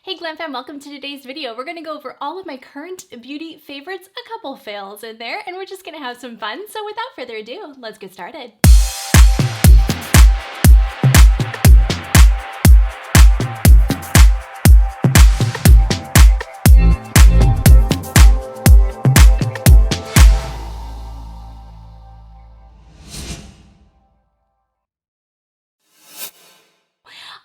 Hey Glamfam, welcome to today's video. We're gonna go over all of my current beauty favorites, a couple fails in there, and we're just gonna have some fun. So without further ado, let's get started.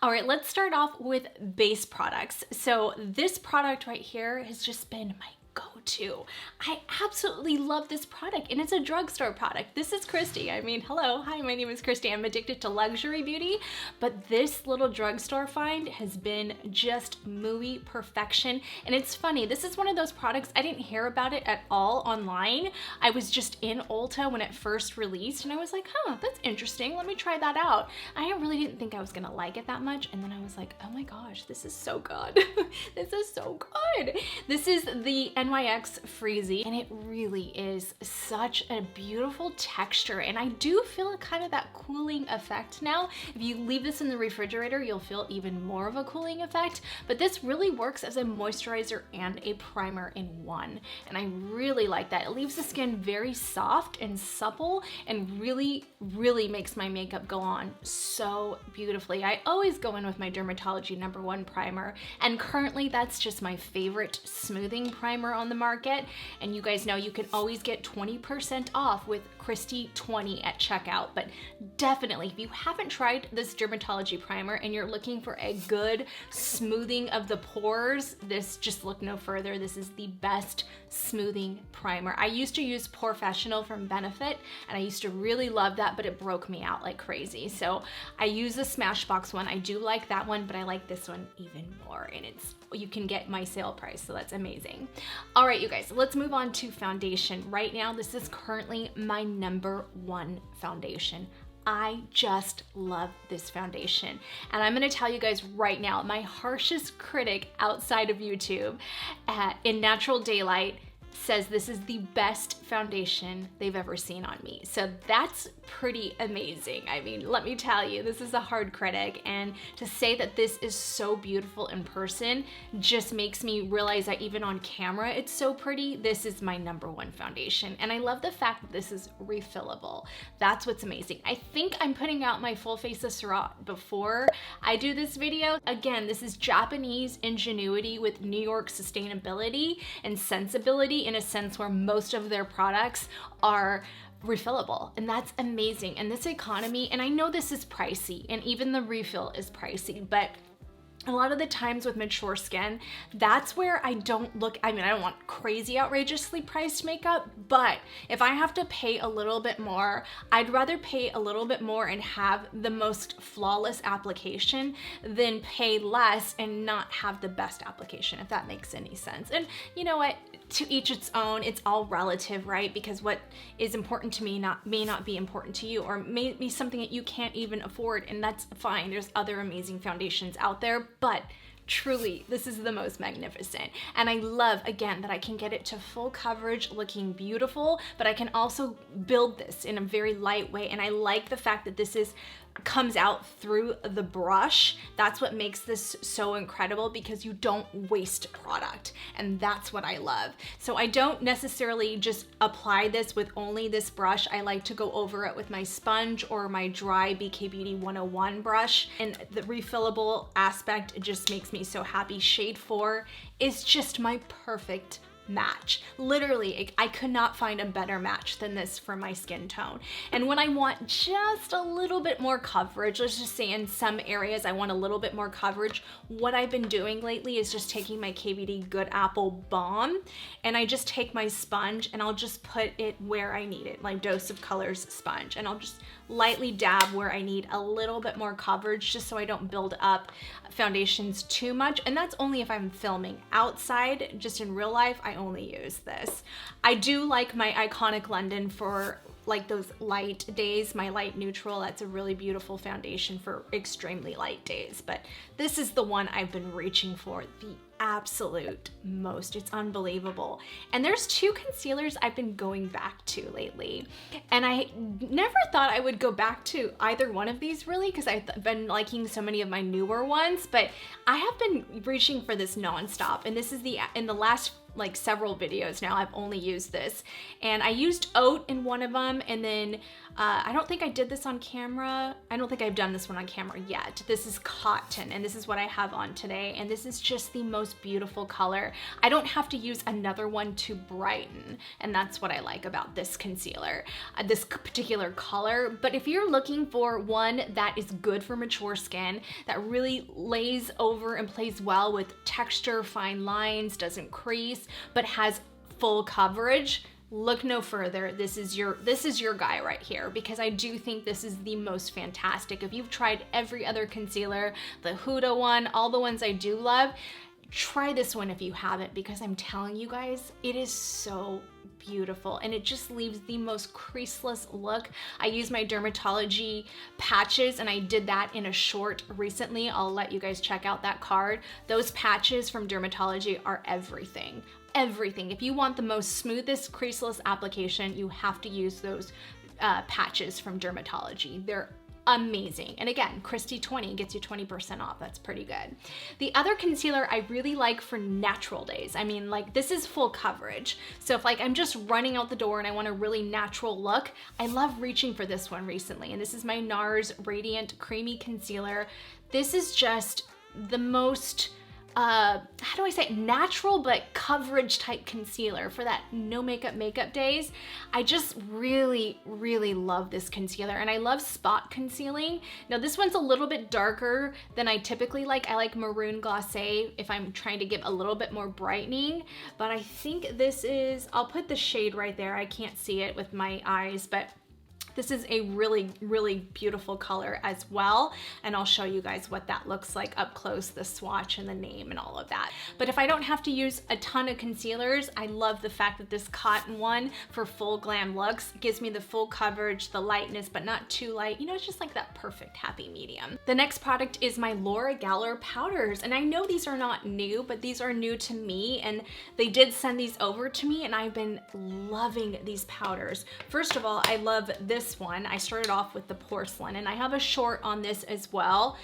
All right, let's start off with base products. So this product right here has just been my go-to. I absolutely love this product, and it's a drugstore product. This is Kristi. I mean, hello, hi, my name is Kristi. I'm addicted to luxury beauty, but this little drugstore find has been just mooey perfection. And it's funny, this is one of those products, I didn't hear about it at all online. I was just in Ulta when it first released, and I was like, huh, that's interesting. Let me try that out. I really didn't think I was gonna like it that much, and then I was like, oh my gosh, this is so good. This is so good. This is the NYX Freezy, and it really is such a beautiful texture, and I do feel kind of that cooling effect now. If you leave this in the refrigerator, you'll feel even more of a cooling effect, but this really works as a moisturizer and a primer in one, and I really like that. It leaves the skin very soft and supple and really makes my makeup go on so beautifully. I always go in with my Dermatology #1 primer, and currently that's just my favorite smoothing primer on the market. And you guys know you can always get 20% off with Kristi20 at checkout. But definitely, if you haven't tried this Dermatology primer and you're looking for a good smoothing of the pores, just look no further. This is the best smoothing primer. I used to use Porefessional from Benefit, and I used to really love that, but it broke me out like crazy. So I use the Smashbox one. I do like that one, but I like this one even more, and you can get my sale price, so that's amazing. All right, you guys, let's move on to foundation. Right now, this is currently my #1 foundation. I just love this foundation. And I'm gonna tell you guys right now, my harshest critic outside of YouTube in Natural Daylight says this is the best foundation they've ever seen on me. So that's pretty amazing. I mean, let me tell you, this is a hard critic, and to say that this is so beautiful in person just makes me realize that even on camera it's so pretty. This is my #1 foundation, and I love the fact that this is refillable. That's what's amazing. I think I'm putting out my full face of Surratt before I do this video. Again, this is Japanese ingenuity with New York sustainability and sensibility, in a sense where most of their products are refillable, and that's amazing. And this economy, and I know this is pricey, and even the refill is pricey, but a lot of the times with mature skin, that's where I don't look, I mean, I don't want crazy outrageously priced makeup, but if I have to pay a little bit more, I'd rather pay a little bit more and have the most flawless application than pay less and not have the best application, if that makes any sense. And you know what? To each its own. It's all relative, right? Because what is important to me may not be important to you, or may be something that you can't even afford, and that's fine. There's other amazing foundations out there, but truly, this is the most magnificent. And I love, again, that I can get it to full coverage looking beautiful, but I can also build this in a very light way. And I like the fact that this comes out through the brush. That's what makes this so incredible, because you don't waste product, and that's what I love. So I don't necessarily just apply this with only this brush. I like to go over it with my sponge or my dry BK Beauty 101 brush, and the refillable aspect just makes me so happy. Shade 4 is just my perfect match. Literally, I could not find a better match than this for my skin tone. And when I want just a little bit more coverage, let's just say in some areas I want a little bit more coverage, what I've been doing lately is just taking my KVD Good Apple Balm, and I just take my sponge and I'll just put it where I need it, my Dose of Colors sponge, and I'll just lightly dab where I need a little bit more coverage, just so I don't build up foundations too much. And that's only if I'm filming. Outside, just in real life, I only use this. I do like my Iconic London for like those light days, my light neutral, that's a really beautiful foundation for extremely light days. But this is the one I've been reaching for the absolute most. It's unbelievable. And there's two concealers I've been going back to lately. And I never thought I would go back to either one of these really, because I've been liking so many of my newer ones, but I have been reaching for this nonstop. And this is in the last like several videos now, I've only used this. And I used oat in one of them, and then I don't think I did this on camera. I don't think I've done this one on camera yet. This is cotton, and this is what I have on today. And this is just the most beautiful color. I don't have to use another one to brighten, and that's what I like about this concealer, this particular color. But if you're looking for one that is good for mature skin, that really lays over and plays well with texture, fine lines, doesn't crease, but has full coverage, look no further. This is your guy right here, because I do think this is the most fantastic. If you've tried every other concealer, the Huda one, all the ones I do love, try this one if you haven't, because I'm telling you guys, it is so beautiful, and it just leaves the most creaseless look. I use my Dermatology patches, and I did that in a short recently. I'll let you guys check out that card. Those patches from Dermatology are everything. Everything. If you want the most smoothest creaseless application, you have to use those patches from Dermatology. They're amazing. And again, Kristi20 gets you 20% off. That's pretty good. The other concealer I really like for natural days. I mean, like, this is full coverage. So if like I'm just running out the door and I want a really natural look, I love reaching for this one recently. And this is my NARS Radiant Creamy Concealer. This is just the most how do I say, natural but coverage type concealer for that no makeup days. I just really love this concealer, and I love spot concealing. Now this one's a little bit darker than I typically like. I like maroon glacé if I'm trying to give a little bit more brightening, but I think this is, I'll put the shade right there. I can't see it with my eyes, but this is a really beautiful color as well, and I'll show you guys what that looks like up close, the swatch and the name and all of that. But if I don't have to use a ton of concealers, I love the fact that this cotton one for full glam looks gives me the full coverage, the lightness, but not too light. You know, it's just like that perfect happy medium. The next product is my Gellar powders, and I know these are not new, but these are new to me, and they did send these over to me, and I've been loving these powders. First of all, I love this one. I started off with the porcelain, and I have a short on this as well,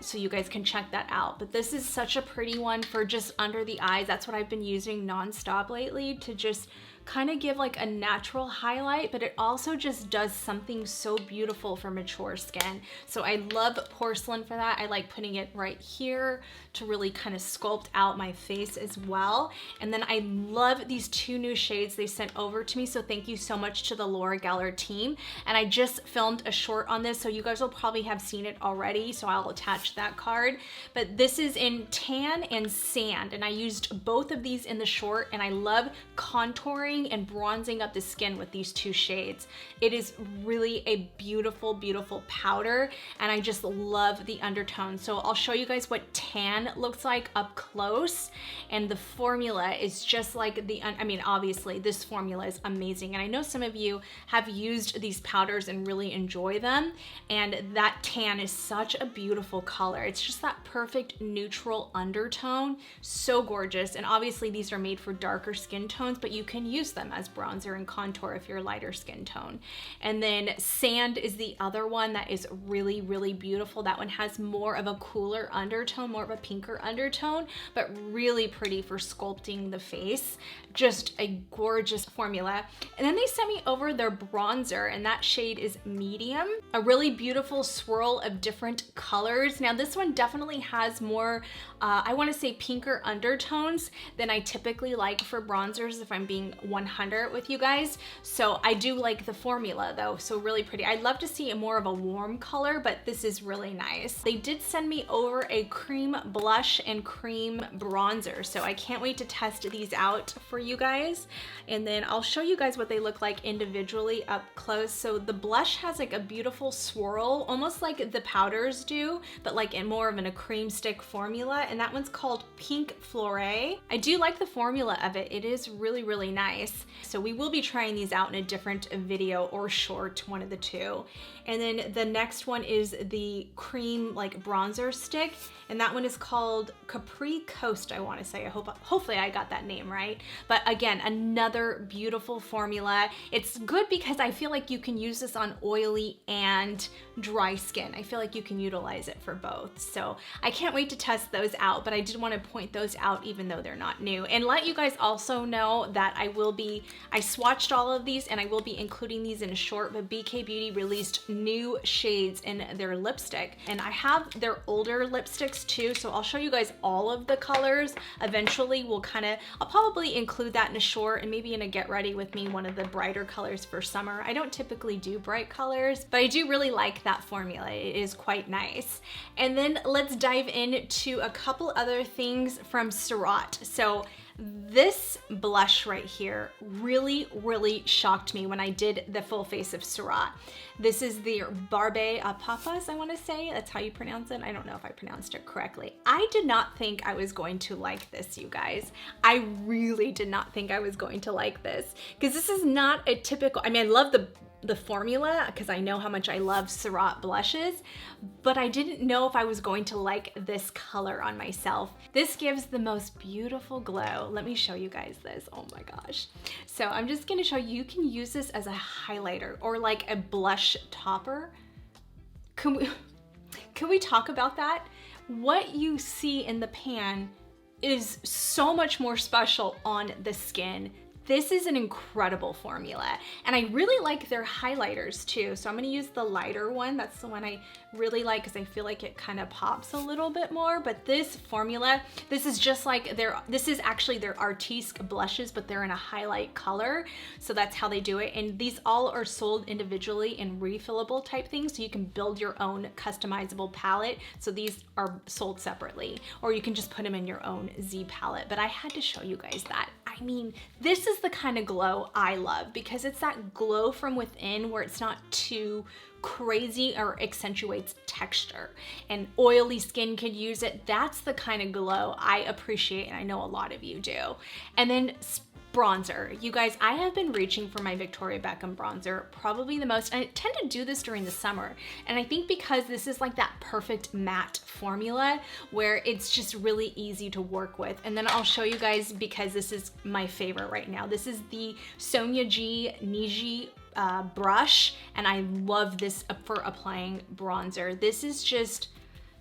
so you guys can check that out. But this is such a pretty one for just under the eyes. That's what I've been using nonstop lately, to just kind of give like a natural highlight, but it also just does something so beautiful for mature skin. So I love porcelain for that. I like putting it right here to really kind of sculpt out my face as well. And then I love these two new shades they sent over to me, so thank you so much to the Gellar team. And I just filmed a short on this, so you guys will probably have seen it already, so I'll attach that card. But this is in tan and sand, and I used both of these in the short, and I love contouring and bronzing up the skin with these two shades. It is really a beautiful powder, and I just love the undertone. So I'll show you guys what tan looks like up close, and the formula is just like I mean, obviously this formula is amazing, and I know some of you have used these powders and really enjoy them, and that tan is such a beautiful color. It's just that perfect neutral undertone, so gorgeous. And obviously these are made for darker skin tones, but you can use them as bronzer and contour if you're lighter skin tone. And then sand is the other one that is really beautiful. That one has more of a cooler undertone, more of a pinker undertone, but really pretty for sculpting the face. Just a gorgeous formula. And then they sent me over their bronzer, and that shade is medium. A really beautiful swirl of different colors. Now this one definitely has more, I want to say pinker undertones than I typically like for bronzers, if I'm being 100 with you guys. So I do like the formula though, so really pretty. I'd love to see more of a warm color, but this is really nice. They did send me over a cream blush and cream bronzer, so I can't wait to test these out for you guys. And then I'll show you guys what they look like individually up close. So the blush has like a beautiful swirl, almost like the powders do, but like in more of a cream stick formula, and that one's called Pink Flore. I do like the formula of it. It is really nice. nice. So we will be trying these out in a different video or short, one of the two. And then the next one is the cream like bronzer stick, and that one is called Capri Coast, I want to say. Hopefully I got that name right. But again, another beautiful formula. It's good because I feel like you can use this on oily and dry skin. I feel like you can utilize it for both. So I can't wait to test those out, but I did want to point those out even though they're not new. And let you guys also know that I swatched all of these and I will be including these in a short, but BK Beauty released new shades in their lipstick. And I have their older lipsticks too, so I'll show you guys all of the colors. Eventually I'll probably include that in a short and maybe in a get ready with me, one of the brighter colors for summer. I don't typically do bright colors, but I do really like that formula. It is quite nice. And then let's dive into a couple other things from Surratt. So this blush right here really, really shocked me when I did the full face of Surratt. This is the Barbe Papas, I want to say. That's how you pronounce it. I don't know if I pronounced it correctly. I did not think I was going to like this, you guys. I really did not think I was going to like this because this is not a typical, I mean, I love the formula because I know how much I love Surratt blushes, but I didn't know if I was going to like this color on myself. This gives the most beautiful glow. Let me show you guys this. Oh my gosh. So I'm just gonna show you, you can use this as a highlighter or like a blush topper. Can we talk about that? What you see in the pan is so much more special on the skin. This is an incredible formula, and I really like their highlighters too. So I'm gonna use the lighter one. That's the one I really like because I feel like it kind of pops a little bit more. But this formula, this is just like this is actually their Artisque blushes, but they're in a highlight color. So that's how they do it. And these all are sold individually in refillable type things. So you can build your own customizable palette. So these are sold separately, or you can just put them in your own Z palette. But I had to show you guys that. I mean, this is the kind of glow I love because it's that glow from within where it's not too crazy or accentuates texture, and oily skin could use it. That's the kind of glow I appreciate, and I know a lot of you do. And then bronzer. You guys, I have been reaching for my Victoria Beckham bronzer probably the most. I tend to do this during the summer, and I think because this is like that perfect matte formula where it's just really easy to work with. And then I'll show you guys because this is my favorite right now. This is the Sonia G Niji brush, and I love this for applying bronzer. This is just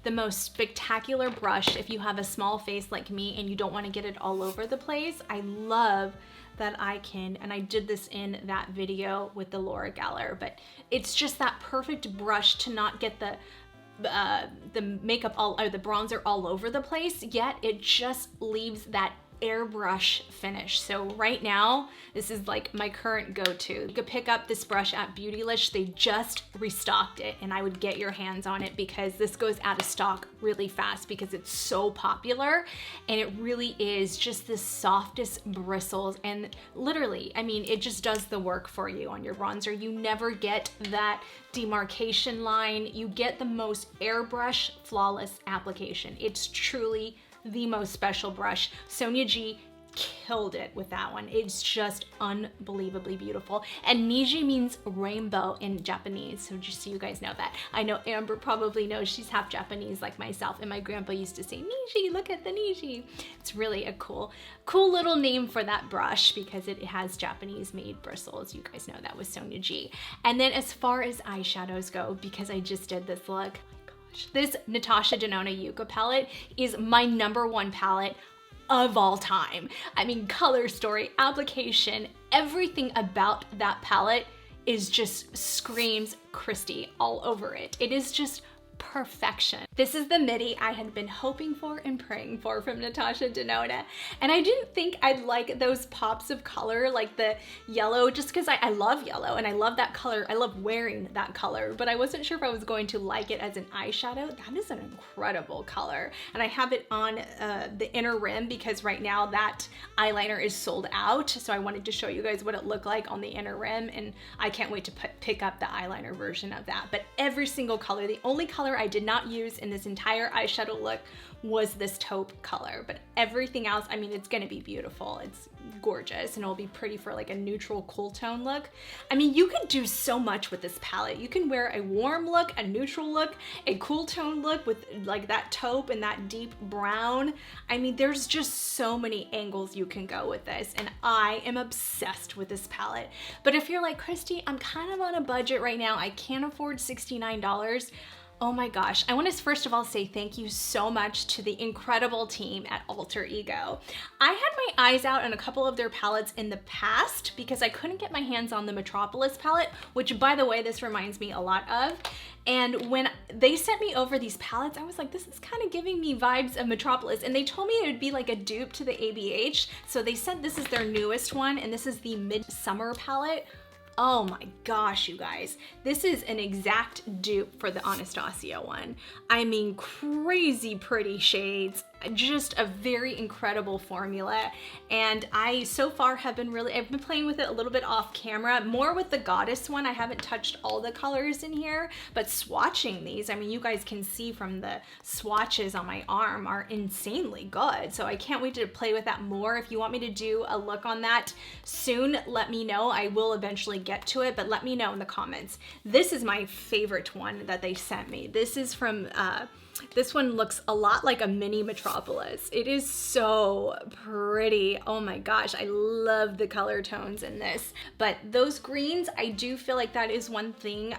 the most spectacular brush if you have a small face like me and you don't want to get it all over the place. I love that I can, and I did this in that video with the Laura Gellar, but it's just that perfect brush to not get the makeup or the bronzer all over the place, yet it just leaves that airbrush finish. So right now, this is like my current go-to. You could pick up this brush at Beautylish. They just restocked it, and I would get your hands on it because this goes out of stock really fast because it's so popular, and it really is just the softest bristles, and literally, I mean, it just does the work for you on your bronzer. You never get that demarcation line. You get the most airbrush flawless application. It's truly the most special brush. Sonia G killed it with that one. It's just unbelievably beautiful. And Niji means rainbow in Japanese, so just so you guys know that. I know Amber probably knows, she's half Japanese like myself, and my grandpa used to say, Niji, look at the Niji. It's really a cool little name for that brush because it has Japanese made bristles. You guys know that was Sonia G. And then as far as eyeshadows go, because I just did this look, this Natasha Denona Yucca palette is my #1 palette of all time. I mean, color story, application, everything about that palette is just screams Kristi all over it. It is just perfection. This is the midi I had been hoping for and praying for from Natasha Denona. And I didn't think I'd like those pops of color, like the yellow, just because I love yellow and I love that color. I love wearing that color, but I wasn't sure if I was going to like it as an eyeshadow. That is an incredible color. And I have it on the inner rim because right now that eyeliner is sold out. So I wanted to show you guys what it looked like on the inner rim, and I can't wait to pick up the eyeliner version of that. But every single color, the only color color I did not use in this entire eyeshadow look was this taupe color, but everything else, I mean, it's gonna be beautiful. It's gorgeous, and it'll be pretty for like a neutral cool tone look. I mean, you can do so much with this palette. You can wear a warm look, a neutral look, a cool tone look with like that taupe and that deep brown. I mean, there's just so many angles you can go with this, and I am obsessed with this palette. But if you're like, Kristi, I'm kind of on a budget right now, I can't afford $69, oh my gosh, I want to first of all say thank you so much to the incredible team at Alter Ego. I had my eyes out on a couple of their palettes in the past because I couldn't get my hands on the Metropolis palette, which by the way, this reminds me a lot of. And when they sent me over these palettes, I was like, this is kind of giving me vibes of Metropolis. And they told me it would be like a dupe to the ABH. So they sent, this is their newest one, and this is the Midsummer palette. Oh my gosh, you guys, this is an exact dupe for the Anastasia one. I mean, crazy pretty shades, just a very incredible formula. And I so far have been I've been playing with it a little bit off camera, more with the Goddess one. I haven't touched all the colors in here, but swatching these, I mean, you guys can see from the swatches on my arm are insanely good. So I can't wait to play with that more. If you want me to do a look on that soon, let me know. I will eventually get to it, but let me know in the comments. This is my favorite one that they sent me. This is from, this one looks a lot like a mini Metropolis. It is so pretty. Oh my gosh, I love the color tones in this. But those greens, I do feel like that is one thing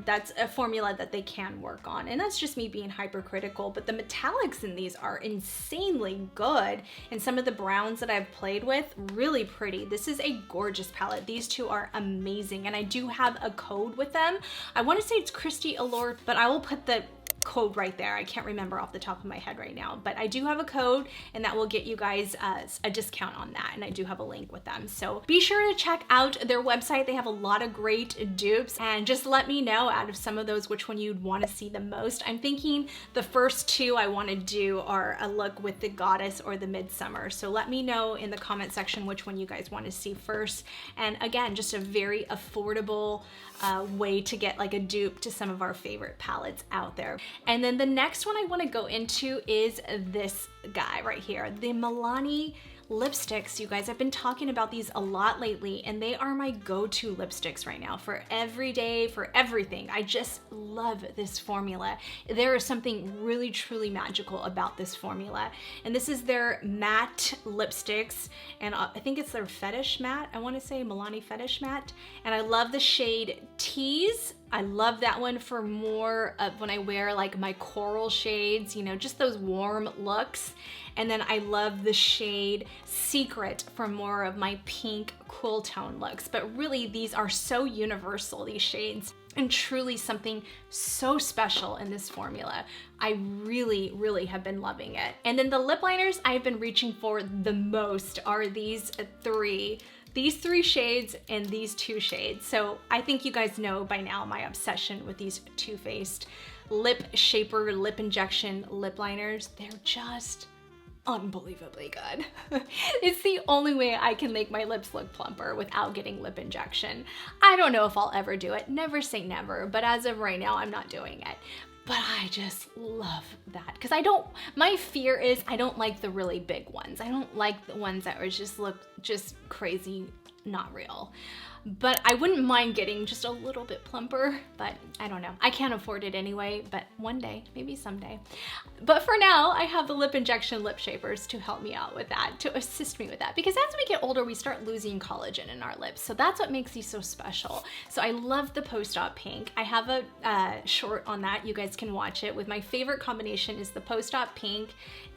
that's a formula that they can work on. And that's just me being hypercritical, but the metallics in these are insanely good. And some of the browns that I've played with, really pretty. This is a gorgeous palette. These two are amazing. And I do have a code with them. I want to say it's KristiAllure, but I will put the code right there. I can't remember off the top of my head right now, but I do have a code, and that will get you guys a discount on that, and I do have a link with them. So be sure to check out their website. They have a lot of great dupes, and just let me know out of some of those which one you'd want to see the most. I'm thinking the first two I want to do are a look with the Goddess or the Midsummer, so let me know in the comment section which one you guys want to see first. And again, just a very affordable way to get like a dupe to some of our favorite palettes out there. And then the next one I want to go into is this guy right here, the Milani lipsticks. You guys, I've been talking about these a lot lately, and they are my go-to lipsticks right now for every day, for everything. I just love this formula. There is something really truly magical about this formula. And this is their matte lipsticks, and I think it's their Fetish Matte. I want to say Milani Fetish Matte. And I love the shade Tease. I love that one for more of when I wear like my coral shades, you know, just those warm looks. And then I love the shade Secret for more of my pink cool tone looks. But really, these are so universal, these shades, and truly something so special in this formula. I really, really have been loving it. And then the lip liners I've been reaching for the most are these three shades and these two shades. So I think you guys know by now my obsession with these Too Faced lip shaper, lip injection lip liners. They're just unbelievably good. It's the only way I can make my lips look plumper without getting lip injection. I don't know if I'll ever do it. Never say never, but as of right now, I'm not doing it. But I just love that because my fear is I don't like the really big ones. I don't like the ones that are look just crazy, not real. But I wouldn't mind getting just a little bit plumper, but I don't know. I can't afford it anyway, but one day, maybe someday. But for now, I have the lip injection lip shapers to help me out with that, to assist me with that. Because as we get older, we start losing collagen in our lips. So that's what makes these so special. So I love the post-op pink. I have a short on that. You guys can watch it. With my favorite combination is the post-op pink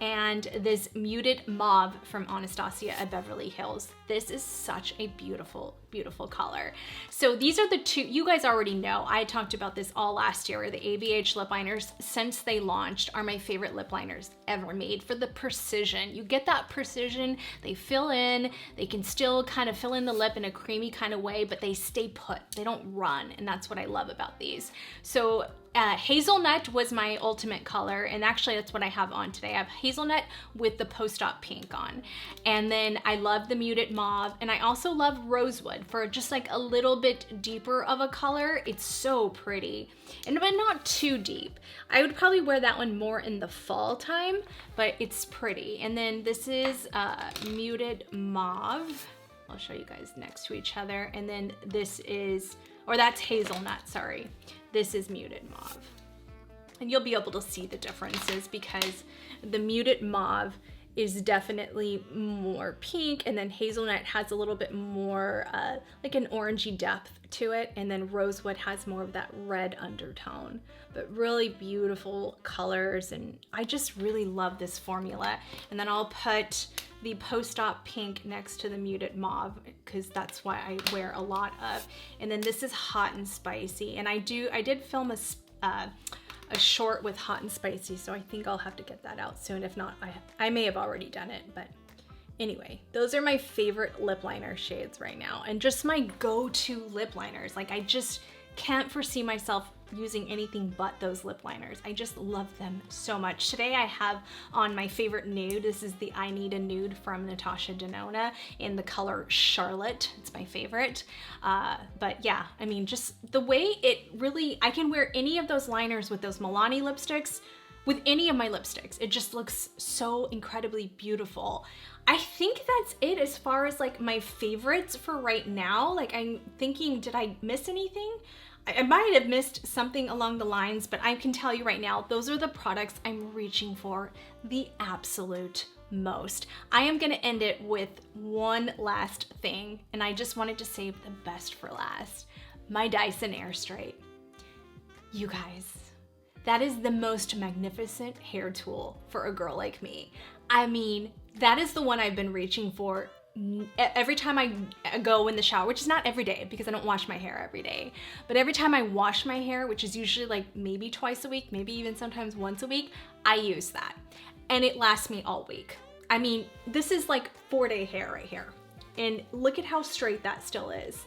and this muted mauve from Anastasia at Beverly Hills. This is such a beautiful, beautiful color. So these are the two, you guys already know, I talked about this all last year, the ABH lip liners since they launched are my favorite lip liners ever made for the precision. You get that precision, they fill in, they can still kind of fill in the lip in a creamy kind of way, but they stay put, they don't run, and that's what I love about these. So Hazelnut was my ultimate color, and actually that's what I have on today. I have hazelnut with the post-op pink on. And then I love the muted mauve, and I also love rosewood for just like a little bit deeper of a color. It's so pretty, but not too deep. I would probably wear that one more in the fall time, but it's pretty. And then this is muted mauve. I'll show you guys next to each other. And then this is, or that's hazelnut, sorry. This is muted mauve. And you'll be able to see the differences because the muted mauve is definitely more pink, and then hazelnut has a little bit more like an orangey depth to it, and then rosewood has more of that red undertone. But really beautiful colors, and I just really love this formula. And then I'll put the post-op pink next to the muted mauve because that's why I wear a lot of. And then this is hot and spicy, and I did film a short with hot and spicy, so I think I'll have to get that out soon. If not, I may have already done it, but anyway, those are my favorite lip liner shades right now, and just my go-to lip liners. Like, I just can't foresee myself using anything but those lip liners. I just love them so much. Today I have on my favorite nude. This is the I Need a Nude from Natasha Denona in the color Charlotte. It's my favorite. But yeah, I mean, just the way it really, I can wear any of those liners with those Milani lipsticks, with any of my lipsticks. It just looks so incredibly beautiful. I think that's it as far as like my favorites for right now. Like, I'm thinking, did I miss anything? I might have missed something along the lines, but I can tell you right now, those are the products I'm reaching for the absolute most. I am gonna end it with one last thing, and I just wanted to save the best for last. My Dyson Air Straight. You guys, that is the most magnificent hair tool for a girl like me. I mean, that is the one I've been reaching for every time I go in the shower, which is not every day because I don't wash my hair every day, but every time I wash my hair, which is usually like maybe twice a week, maybe even sometimes once a week, I use that. And it lasts me all week. I mean, this is like 4-day hair right here. And look at how straight that still is.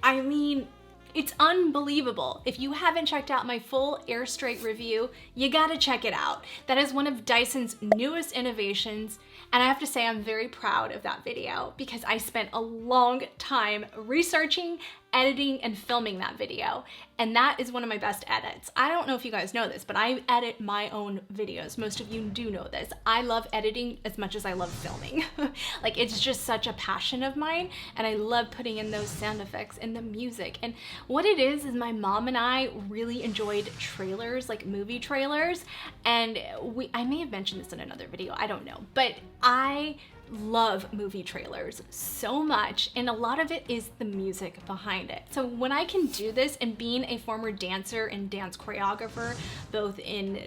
I mean, it's unbelievable. If you haven't checked out my full Air Straight review, you gotta check it out. That is one of Dyson's newest innovations, and I have to say I'm very proud of that video because I spent a long time researching, editing, and filming that video, and that is one of my best edits. I don't know if you guys know this, but I edit my own videos. Most of you do know this. I love editing as much as I love filming. Like, it's just such a passion of mine, and I love putting in those sound effects and the music. And what it is my mom and I really enjoyed trailers, like movie trailers, and I may have mentioned this in another video, I don't know, but I love movie trailers so much, and a lot of it is the music behind it. So when I can do this, and being a former dancer and dance choreographer, both in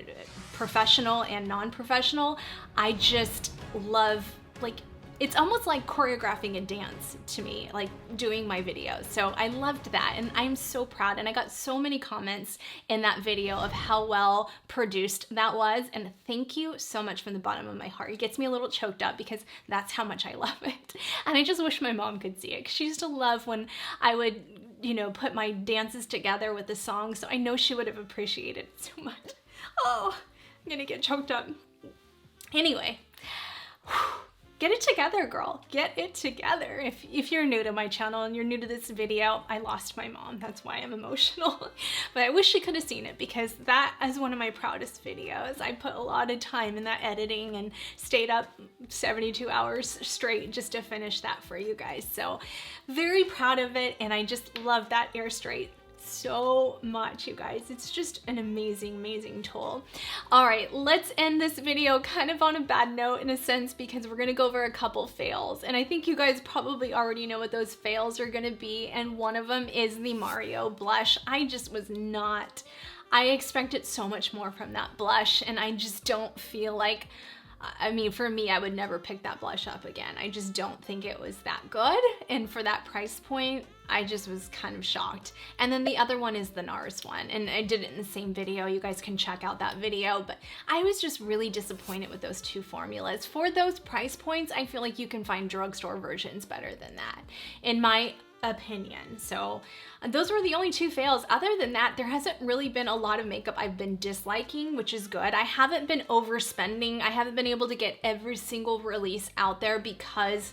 professional and non-professional, I just love, like, it's almost like choreographing a dance to me, like doing my videos. So I loved that, and I'm so proud, and I got so many comments in that video of how well produced that was, and thank you so much from the bottom of my heart. It gets me a little choked up because that's how much I love it. And I just wish my mom could see it, because she used to love when I would, you know, put my dances together with the song, so I know she would have appreciated it so much. Oh, I'm gonna get choked up. Anyway. Get it together, girl. Get it together. If you're new to my channel and you're new to this video, I lost my mom. That's why I'm emotional. But I wish she could have seen it, because that is one of my proudest videos. I put a lot of time in that editing and stayed up 72 hours straight just to finish that for you guys. So very proud of it, and I just love that Air Straight so much, you guys. It's just an amazing, amazing tool. All right, let's end this video kind of on a bad note in a sense, because we're gonna go over a couple fails, and I think you guys probably already know what those fails are gonna be, and one of them is the Mario blush. I just was not, I expected so much more from that blush, and I just don't feel like, I mean, for me, I would never pick that blush up again. I just don't think it was that good, and for that price point, I just was kind of shocked. And then the other one is the NARS one, and I did it in the same video. You guys can check out that video, but I was just really disappointed with those two formulas. For those price points, I feel like you can find drugstore versions better than that, in my opinion. So those were the only two fails. Other than that, there hasn't really been a lot of makeup I've been disliking, which is good. I haven't been overspending. I haven't been able to get every single release out there because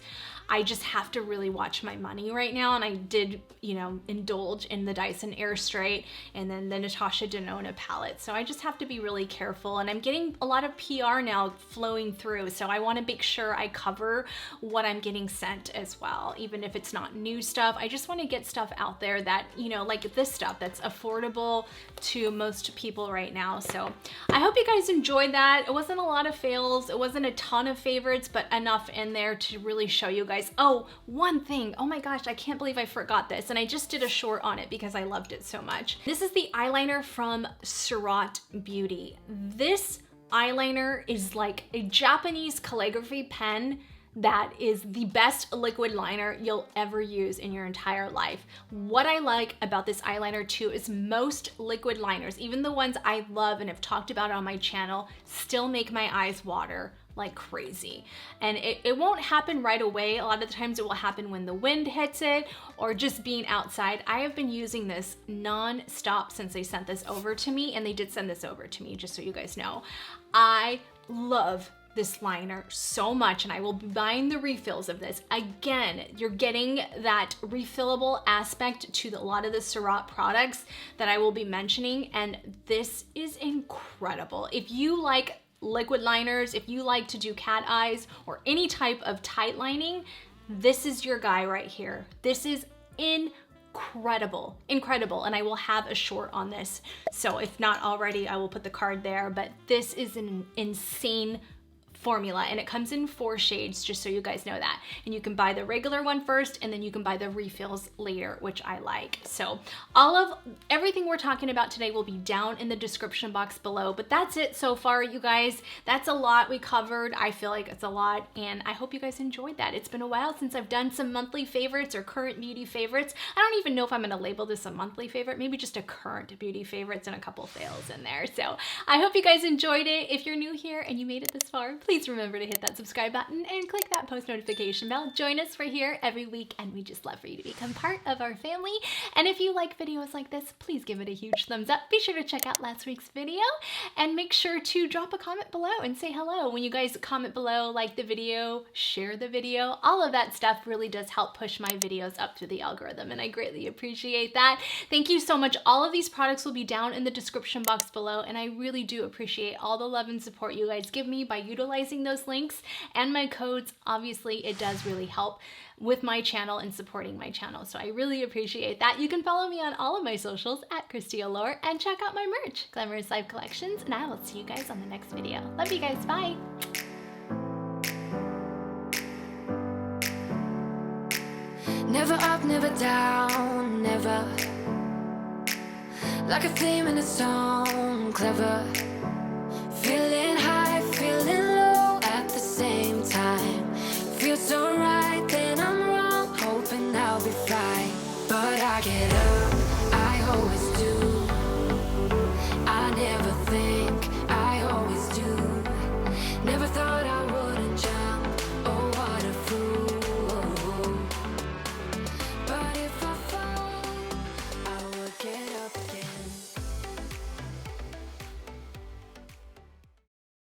I just have to really watch my money right now. And I did, you know, indulge in the Dyson Air Straight and then the Natasha Denona palette. So I just have to be really careful. And I'm getting a lot of PR now flowing through. So I want to make sure I cover what I'm getting sent as well. Even if it's not new stuff, I just want to get stuff out there that, you know, like this stuff that's affordable to most people right now. So I hope you guys enjoyed that. It wasn't a lot of fails. It wasn't a ton of favorites, but enough in there to really show you guys. Oh, one thing. Oh my gosh, I can't believe I forgot this. And I just did a short on it because I loved it so much. This is the eyeliner from Surratt Beauty. This eyeliner is like a Japanese calligraphy pen that is the best liquid liner you'll ever use in your entire life. What I like about this eyeliner too is most liquid liners, even the ones I love and have talked about on my channel, still make my eyes water like crazy. And it won't happen right away. A lot of the times it will happen when the wind hits it or just being outside. I have been using this non-stop since they sent this over to me, and they did send this over to me, just so you guys know. I love this liner so much, and I will be buying the refills of this. Again, you're getting that refillable aspect to a lot of the Surratt products that I will be mentioning, and this is incredible. If you like liquid liners, if you like to do cat eyes or any type of tight lining, this is your guy right here. This is incredible, and I will have a short on this. So if not already, I will put the card there, but this is an insane formula, and it comes in 4 shades, just so you guys know that. And you can buy the regular one first, and then you can buy the refills later, which I like. So all of everything we're talking about today will be down in the description box below, but that's it so far, you guys. That's a lot we covered. I feel like it's a lot, and I hope you guys enjoyed that. It's been a while since I've done some monthly favorites or current beauty favorites. I don't even know if I'm gonna label this a monthly favorite, maybe just a current beauty favorites and a couple fails in there. So I hope you guys enjoyed it. If you're new here and you made it this far, please remember to hit that subscribe button and click that post notification bell. Join us for here every week, and we just love for you to become part of our family. And if you like videos like this, please give it a huge thumbs up. Be sure to check out last week's video, and make sure to drop a comment below and say hello. When you guys comment below, like the video, share the video, all of that stuff really does help push my videos up through the algorithm, and I greatly appreciate that. Thank you so much. All of these products will be down in the description box below, and I really do appreciate all the love and support you guys give me by utilizing those links and my codes. Obviously, it does really help with my channel and supporting my channel, so I really appreciate that. You can follow me on all of my socials at KristiAllure and check out my merch, Glamorous Life Collections, and I will see you guys on the next video. Love you guys. Bye. Never up, never down, never. Like a flame in a song, clever. Feeling high, feeling low at the same time. Feels so right, then I'm wrong, hoping I'll be fine. But I get up.